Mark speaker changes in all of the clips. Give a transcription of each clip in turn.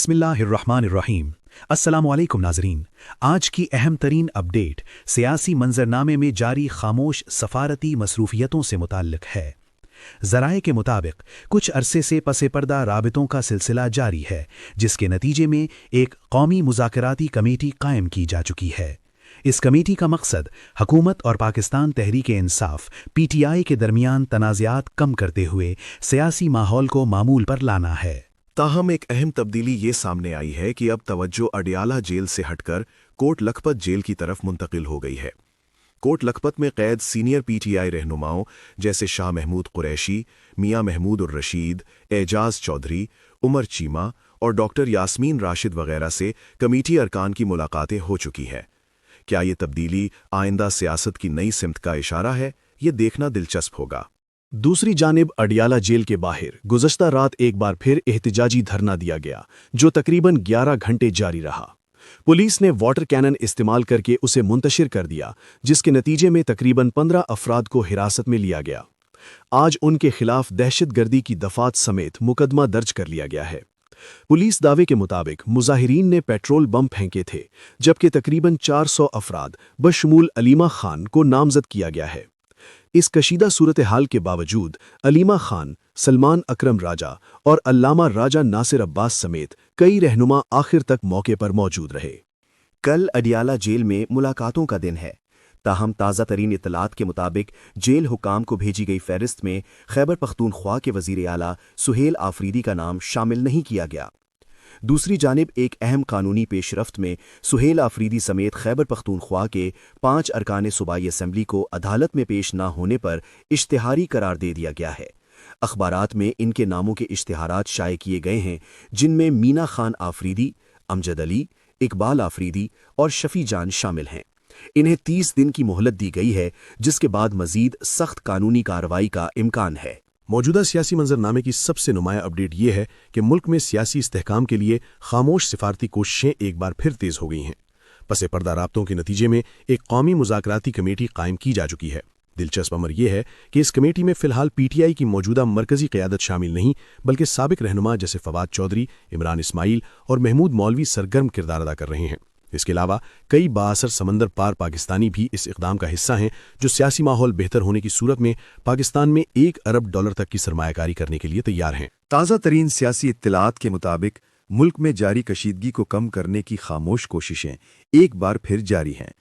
Speaker 1: बिस्मिल्लाहिर्रहमानिर्रहीम। अस्सलाम वालेकुम नाजरीन। आज की अहम तरीन अपडेट सियासी मंजरनामे में जारी खामोश सफारती मसरूफियतों से मुताल्लिक है। ज़राए के मुताबिक कुछ अरसे से पसे पर्दा राबितों का सिलसिला जारी है, जिसके नतीजे में एक कौमी मुज़ाकराती कमेटी कायम की जा चुकी है। इस कमेटी का मकसद हुकूमत और पाकिस्तान तहरीक इंसाफ PTI के दरमियान तनाज़ात कम करते हुए सियासी माहौल को मामूल पर लाना है।
Speaker 2: ताहम एक अहम तब्दीली ये सामने आई है कि अब तवज्जो अडियाला जेल से हटकर कोट लखपत जेल की तरफ मुंतकिल हो गई है। कोट लखपत में कैद सीनियर PTI रहनुमाओं जैसे शाह महमूद कुरैशी, मियां महमूद उर रशीद, एजाज चौधरी, उमर चीमा और डॉक्टर यास्मीन राशिद वगैरह से कमेटी अरकान की मुलाकातें हो चुकी हैं। क्या ये तब्दीली आइंदा सियासत की नई सिमत का इशारा है? ये देखना दिलचस्प होगा।
Speaker 3: दूसरी जानिब अडियाला जेल के बाहर गुज़श्ता रात एक बार फिर एहतिजाजी धरना दिया गया, जो तकरीबन 11 घंटे जारी रहा। पुलिस ने वाटर कैनन इस्तेमाल करके उसे मुंतशिर कर दिया, जिसके नतीजे में तकरीबन 15 अफराद को हिरासत में लिया गया। आज उनके खिलाफ दहशतगर्दी की दफात समेत मुकदमा दर्ज कर लिया गया है। पुलिस दावे के मुताबिक मुजाहिरीन ने पेट्रोल बम फेंके थे, जबकि तकरीबन 400 अफराद बशमूल अलीमा खान को नामजद किया गया है। इस कशीदा सूरत हाल के बावजूद अलीमा खान, सलमान अकरम राजा और अल्लामा राजा नासिर अब्बास समेत कई रहनुमा आखिर तक मौके पर मौजूद रहे।
Speaker 4: कल अडियाला जेल में मुलाकातों का दिन है। ताहम ताज़ा तरीन इत्तलात के मुताबिक जेल हुकाम को भेजी गई फहरिस्त में खैबर पख्तूनख्वा के वज़ीर आला सुहेल आफरीदी का नाम शामिल नहीं किया गया। दूसरी जानिब एक अहम कानूनी पेशरफ्त में सुहेल आफरीदी समेत खैबर पख्तूनख्वा के 5 अरकान सूबाई असम्बली को अदालत में पेश न होने पर इश्तिहारी करार दे दिया गया है। अखबारात में इनके नामों के इश्तिहारात शाये किए गए हैं, जिनमें मीना खान आफरीदी, अमजद अली, इकबाल आफरीदी और शफी जान शामिल हैं। इन्हें 30 दिन की मोहलत दी गई है, जिसके बाद मजीद सख्त कानूनी कार्रवाई का इम्कान है।
Speaker 3: मौजूदा सियासी मंजरनामे की सबसे नुमाया अपडेट ये है कि मुल्क में सियासी इस्तेहकाम के लिए खामोश सिफारती कोशिशें एक बार फिर तेज हो गई हैं। पसे पर्दा राब्तों के नतीजे में एक कौमी मुज़ाकराती कमेटी कायम की जा चुकी है। दिलचस्प अमर यह है कि इस कमेटी में फिलहाल PTI की मौजूदा मरकजी क़यादत शामिल नहीं, बल्कि साबिक रहनुमा जैसे फवाद चौधरी, इमरान इस्माइल और महमूद मौलवी सरगर्म किरदार अदा कर रहे हैं। इसके अलावा कई बाअसर समंदर पार पाकिस्तानी भी इस इक़दाम का हिस्सा हैं, जो सियासी माहौल बेहतर होने की सूरत में पाकिस्तान में $1 अरब तक की सरमायाकारी करने के लिए तैयार हैं।
Speaker 2: ताज़ा तरीन सियासी इत्तलात के मुताबिक मुल्क में जारी कशीदगी को कम करने की खामोश कोशिशें एक बार फिर जारी हैं,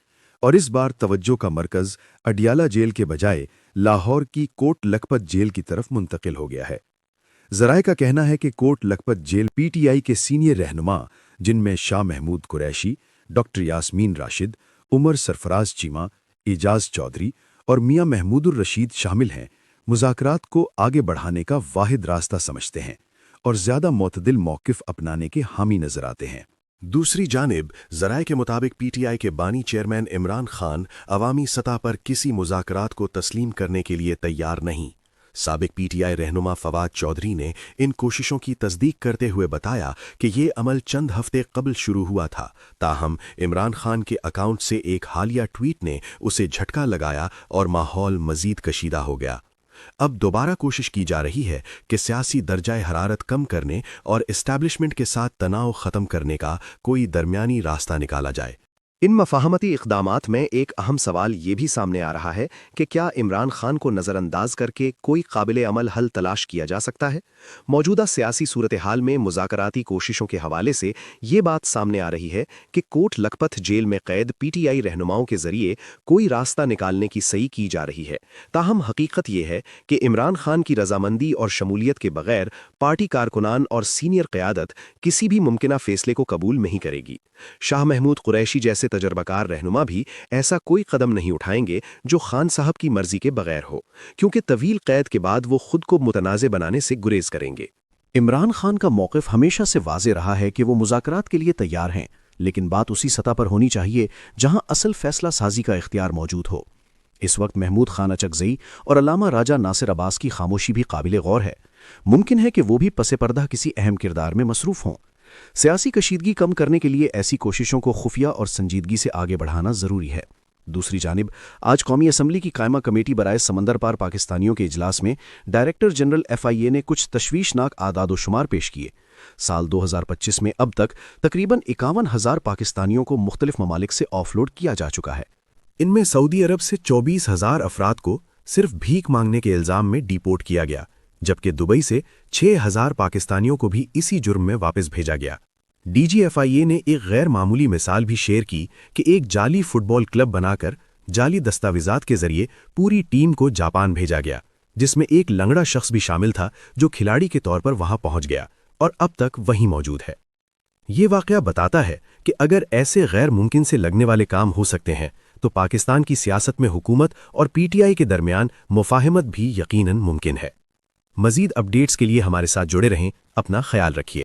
Speaker 2: और इस बार तवज्जो का मरकज़ अडियाला जेल के बजाय लाहौर की कोट लखपत जेल की तरफ मुंतकिल हो गया है। ज़राए का कहना है कि कोट लखपत जेल PTI के सीनियर रहनुमा, जिनमें शाह महमूद कुरैशी, डॉक्टर यास्मीन राशिद, उमर सरफराज चीमा, एजाज चौधरी और मियां महमूद उर रशीद शामिल हैं, मुज़ाकरात को आगे बढ़ाने का वाहिद रास्ता समझते हैं और ज़्यादा मोतदिल मौक़िफ़ अपनाने के हामी नजर आते हैं। दूसरी जानिब ज़राए के मुताबिक PTI के बानी चेयरमैन इमरान खान अवामी सतह पर किसी मुज़ाकरात को तस्लीम करने के लिए तैयार नहीं। साबिक PTI रहनुमा फवाद चौधरी ने इन कोशिशों की तस्दीक करते हुए बताया कि ये अमल चंद हफ्ते कबल शुरू हुआ था, ताहम इमरान खान के अकाउंट से एक हालिया ट्वीट ने उसे झटका लगाया और माहौल मजीद कशीदा हो गया। अब दोबारा कोशिश की जा रही है कि सियासी दर्जाए हरारत कम करने और इस्टेब्लिशमेंट के साथ तनाव ख़त्म करने का कोई दरमियानी रास्ता निकाला जाए।
Speaker 4: इन मफाहमती इक़दामात में एक अहम सवाल ये भी सामने आ रहा है कि क्या इमरान खान को नज़रअंदाज करके कोई काबिल अमल हल तलाश किया जा सकता है। मौजूदा सियासी सूरत हाल में मुज़ाकराती कोशिशों के हवाले से ये बात सामने आ रही है कि कोट लखपत जेल में कैद PTI रहनुमाओं के ज़रिए कोई रास्ता निकालने की सही की जा रही है। ताहम हकीकत ये है कि इमरान खान की रजामंदी और शमूलियत के बगैर पार्टी कारकुनान और सीनियर क़यादत किसी भी मुमकिना फ़ैसले को कबूल नहीं करेगी। शाह महमूद कुरैशी जैसे तजर्बाकार रहनुमा भी ऐसा कोई कदम नहीं उठाएंगे जो खान साहब की मर्जी के बगैर हो, क्योंकि तवील कैद के बाद वो खुद को मुतनाज़े बनाने से गुरेज करेंगे।
Speaker 3: इमरान खान का मौक़िफ़ हमेशा से वाज़े रहा है कि वो मुज़ाकरात के लिए तैयार हैं, लेकिन बात उसी सतह पर होनी चाहिए जहां असल फैसला साजी का इख्तियार मौजूद हो। इस वक्त महमूद खान अचकज़ई और अल्लामा राजा नासिर अब्बास की खामोशी भी काबिल गौर है। मुमकिन है कि वो भी पसे पर्दा किसी अहम किरदार में मसरूफ़ हों। सियासी कशीदगी कम करने के लिए ऐसी कोशिशों को खुफिया और संजीदगी से आगे बढ़ाना ज़रूरी है। दूसरी जानिब आज कौमी असम्बली की कायमा कमेटी बराए समंदर पार पाकिस्तानियों के इजलास में डायरेक्टर जनरल FIA ने कुछ तशवीशनाक आदाद व शुमार पेश किए, سال 2025 میں اب تک تقریباً 51,000 پاکستانیوں کو مختلف ممالک سے آف لوڈ کیا جا چکا ہے۔
Speaker 2: ان میں سعودی عرب سے 24,000 افراد کو صرف بھیک مانگنے کے الزام میں ڈیپورٹ کیا گیا، جبکہ دبئی سے 6,000 پاکستانیوں کو بھی اسی جرم میں واپس بھیجا گیا۔ ڈی جی ایف آئی اے نے ایک غیر معمولی مثال بھی شیئر کی کہ ایک جعلی فٹ بال کلب بنا کر جعلی دستاویزات کے ذریعے پوری ٹیم کو جاپان بھیجا گیا، جس میں ایک لنگڑا شخص بھی شامل تھا جو کھلاڑی کے طور پر وہاں پہنچ گیا اور اب تک وہیں موجود ہے۔ یہ واقعہ بتاتا ہے کہ اگر ایسے غیر ممکن سے لگنے والے کام ہو سکتے ہیں تو پاکستان کی سیاست میں حکومت اور پی ٹی آئی کے درمیان مفاہمت بھی یقیناً ممکن ہے۔ مزید اپڈیٹس کے لیے ہمارے ساتھ جڑے رہیں، اپنا خیال رکھیے۔